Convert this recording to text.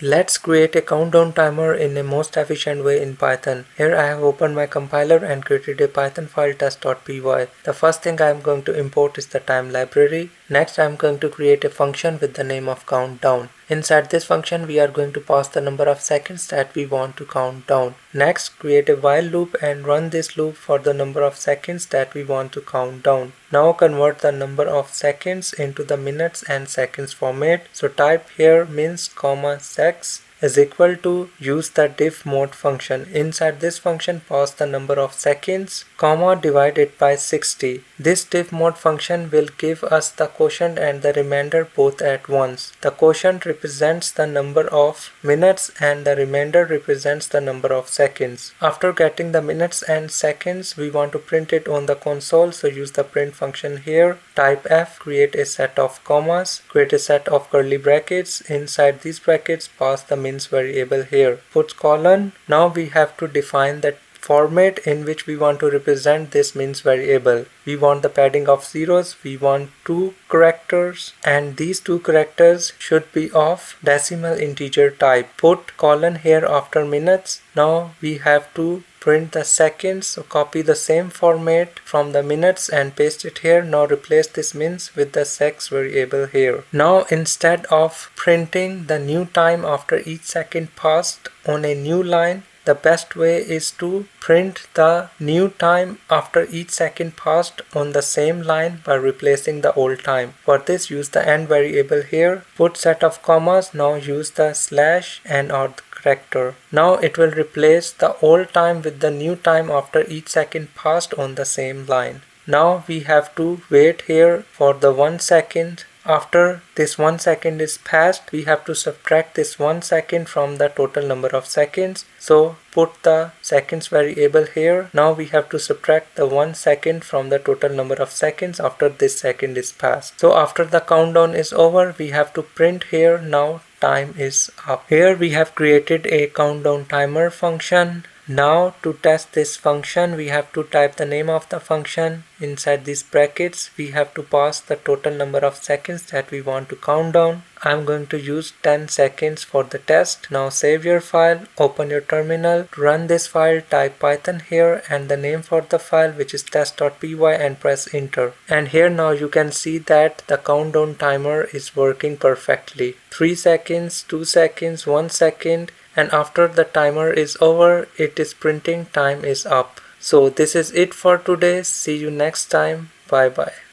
Let's create a countdown timer in the most efficient way in Python. Here I have opened my compiler and created a Python file test.py. The first thing I am going to import is the time library. Next I am going to create a function with the name of countdown. Inside this function we are going to pass the number of seconds that we want to count down. Next create a while loop and run this loop for the number of seconds that we want to count down. Now convert the number of seconds into the minutes and seconds format. So type here mins, secs is equal to use the divmod function. Inside this function pass the number of seconds, divide it by 60. This divmod function will give us the quotient and the remainder both at once. The quotient represents the number of minutes and the remainder represents the number of seconds. After getting the minutes and seconds, we want to print it on the console, so use the print function here. Type F, create a set of commas, create a set of curly brackets. Inside these brackets pass the mins variable here. Put colon. Now we have to define the format in which we want to represent this mins variable. We want the padding of zeros, we want 2 characters, and these 2 characters should be of decimal integer type. Put colon here after minutes. Now we have to print the seconds, so copy the same format from the minutes and paste it here. Now replace this mins with the secs variable here. Now instead of printing the new time after each second passed on a new line, the best way is to print the new time after each second passed on the same line by replacing the old time. For this, use the end variable here. Put set of commas. Now use the slash and or the character. Now it will replace the old time with the new time after each second passed on the same line. Now we have to wait here for the 1 second. After this 1 second is passed, we have to subtract this 1 second from the total number of seconds. So put the seconds variable here. Now we have to subtract the 1 second from the total number of seconds after this second is passed. So after the countdown is over, we have to print here now time is up. Here we have created a countdown timer function. Now to test this function, we have to type the name of the function. Inside these brackets, we have to pass the total number of seconds that we want to count down. I'm going to use 10 seconds for the test. Now save your file, open your terminal, to run this file, type Python here and the name for the file, which is test.py, and press enter. And here now you can see that the countdown timer is working perfectly. 3 seconds, 2 seconds, 1 second. And after the timer is over, it is printing time is up. So this is it for today. See you next time. Bye bye.